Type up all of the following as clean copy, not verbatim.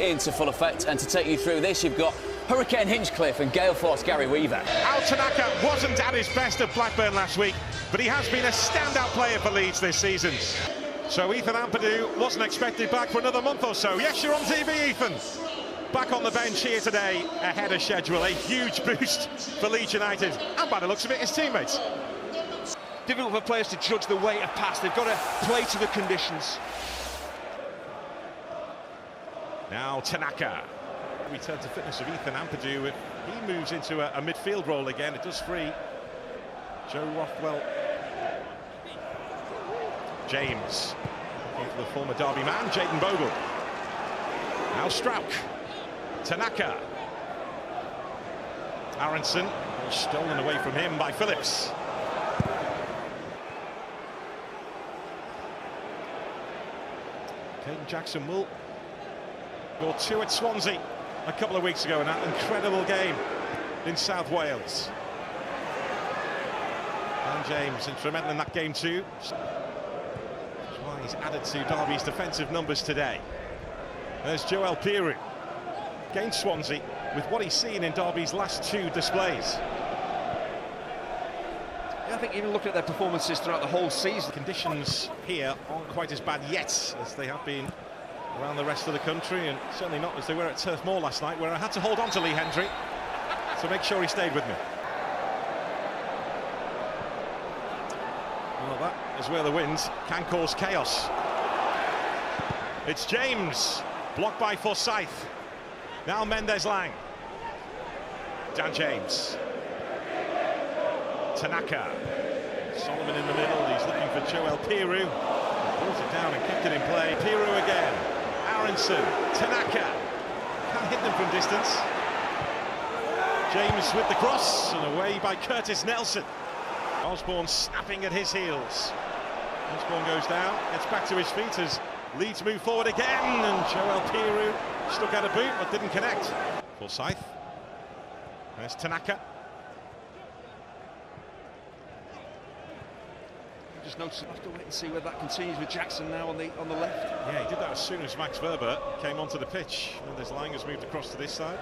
into full effect. And to take you through this, you've got Hurricane Hinchcliffe and Gale Force Gary Weaver. Al Tanaka wasn't at his best at Blackburn last week, but he has been a standout player for Leeds this season. So Ethan Ampadu wasn't expected back for another month or so. Yes, you're on TV, Ethan. Back on the bench here today, ahead of schedule. A huge boost for Leeds United, and by the looks of it, his teammates. Difficult for players to judge the weight of pass. They've got to play to the conditions. Now Tanaka. Return to fitness of Ethan Ampadu. If he moves into a midfield role again, it does free Joe Rothwell. James, looking for the former Derby man, Jayden Bogle. Now Strauch. Tanaka. Aronson, stolen away from him by Phillips. Caden Jackson will go 2 at Swansea a couple of weeks ago in that incredible game in South Wales. And James instrumental in that game too. That's why he's added to Derby's defensive numbers today. There's Joel Piru against Swansea with what he's seen in Derby's last 2 displays. Yeah, I think even looking at their performances throughout the whole season. Conditions here aren't quite as bad yet as they have been around the rest of the country, and certainly not as they were at Turf Moor last night, where I had to hold on to Lee Hendry to make sure he stayed with me. Well, that is where the wind can cause chaos. It's James, blocked by Forsyth. Now Mendez-Lang. Dan James. Tanaka. Solomon in the middle, he's looking for Joel Piru. Pulls it down and kept it in play. Piru again. Aronson. Tanaka. Can't hit them from distance. James with the cross, and away by Curtis Nelson. Osborne snapping at his heels. Osborne goes down, gets back to his feet as Leeds move forward again, and Joel Piru stuck out a boot but didn't connect. Forsyth. There's Tanaka. Just notice we'll have to wait and see whether that continues with Jackson now on the left. Yeah, he did that as soon as Max Verber came onto the pitch. Mendez-Lang has moved across to this side.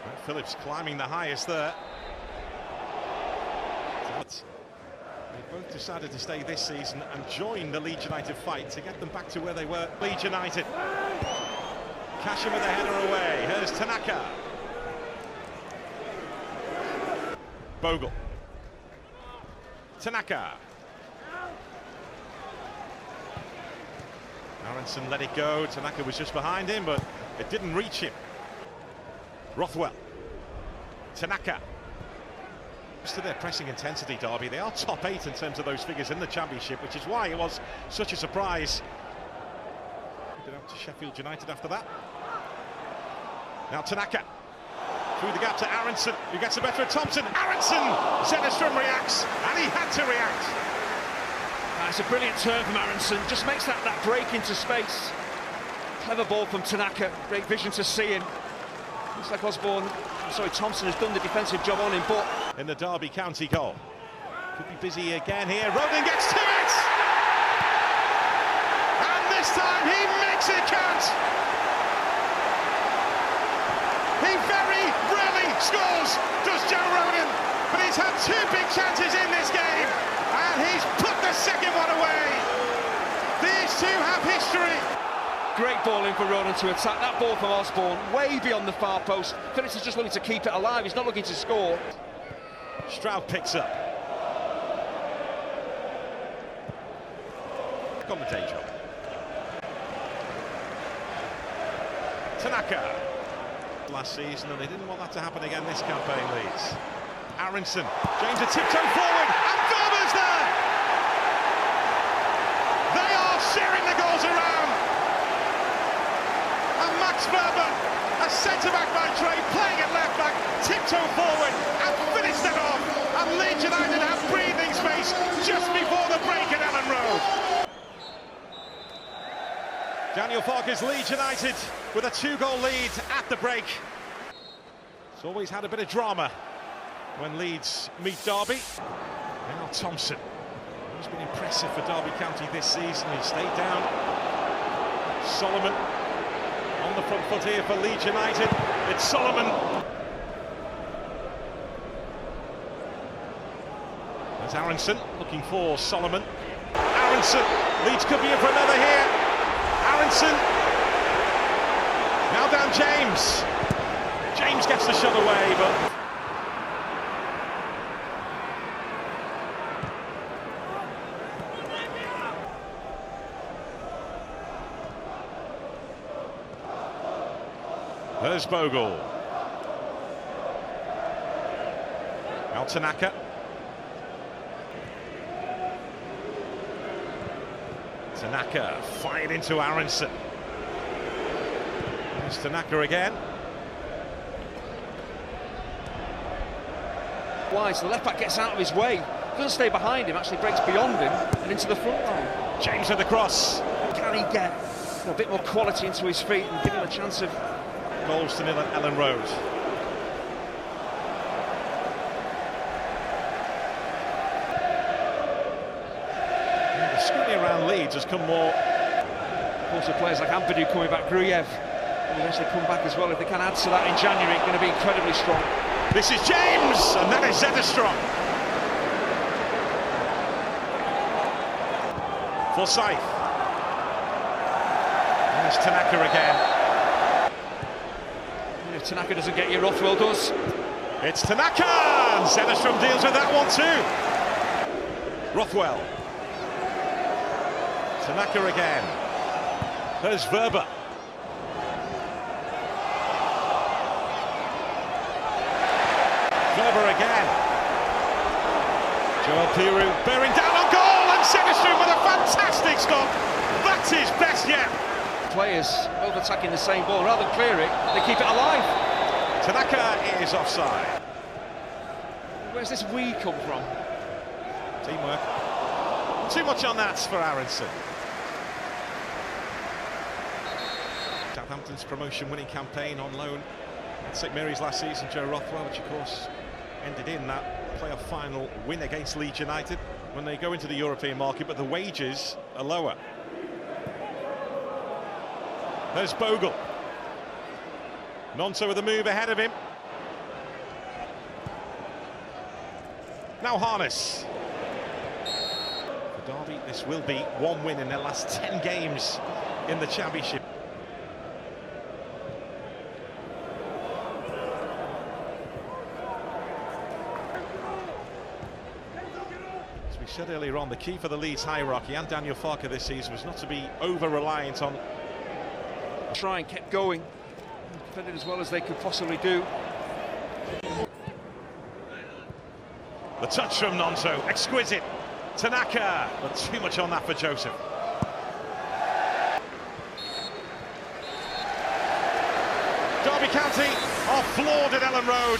And Phillips climbing the highest there. They both decided to stay this season and join the Leeds United fight to get them back to where they were. Leeds United. Cashing with the header away. Here's Tanaka. Bogle. Tanaka. Aronson let it go. Tanaka was just behind him, but it didn't reach him. Rothwell. Tanaka. To their pressing intensity, Derby, they are top 8 in terms of those figures in the Championship, which is why it was such a surprise. Put it up to Sheffield United after that. Now Tanaka. Through the gap to Aronson, who gets the better of Thompson. Aronson! Zennerstrom reacts, and he had to react. It's a brilliant turn from Aronson, just makes that break into space. Clever ball from Tanaka, great vision to see him. Looks like Thompson has done the defensive job on him, but... In the Derby County goal. Could be busy again here, Rodin gets to it! And this time he makes it count! He very rarely scores, does Joe Rodin, but he's had 2 big chances in this game, and he's put the second one away. These 2 have history. Great ball in for Rodin to attack. That ball from Osborne, way beyond the far post. Phillips is just looking to keep it alive, he's not looking to score. Strauch picks up. On the day job. Tanaka. Last season, and they didn't want that to happen again this campaign, Leeds. Aronson, James a tiptoe forward, and Verber's there! They are sharing the goals around! And Max Verber, a centre-back by trade, playing at left-back, tiptoe forward, and finished it off! And Leeds United have breathing space just before the break at Ellen Road. Daniel Farke's Leeds United with a 2-goal lead at the break. It's always had a bit of drama when Leeds meet Derby. Now Thompson, who's been impressive for Derby County this season. He stayed down Solomon on the front foot here for Leeds United. It's Solomon. There's Aronson looking for Solomon. Aronson, Leeds could be in for another here. Aronson. Now down James. James gets the shot away, but... There's Bogle. Now Tanaka. Tanaka fired into Aronson. There's Tanaka again. Wide, so the left back gets out of his way, doesn't stay behind him, actually breaks beyond him and into the front line. James with the cross. Can he get a bit more quality into his feet and give him a chance of... Goals to nil at Ellen Road. Yeah, the scrutiny around Leeds has come more. Also players like Ampadu coming back, Gruyev will eventually come back as well. If they can add to that in January, it's going to be incredibly strong. This is James, and that is Zetterstrom. Forsyth. There's Tanaka again. If Tanaka doesn't get you, Rothwell does. It's Tanaka, and Zetterstrom deals with that one too. Rothwell. Tanaka again. There's Verba. Verba again. Joel Piru bearing down on goal, and Zetterstrom with a fantastic stop. That's his best yet. Players both attacking the same ball, rather than clear it, they keep it alive. Tanaka is offside. Where's this "we" come from? Teamwork. Too much on that for Aronson. Southampton's promotion-winning campaign on loan at St Mary's last season, Joe Rothwell, which of course ended in that playoff final win against Leeds United when they go into the European market, but the wages are lower. There's Bogle. Nonso with a move ahead of him. Now Harness. For Derby, this will be one win in their last 10 games in the Championship. As we said earlier on, the key for the Leeds hierarchy and Daniel Farke this season was not to be over-reliant on... Try and kept going, defended as well as they could possibly do. The touch from Nonso, exquisite. Tanaka, but too much on that for Joseph. Derby County are floored at Ellen Road.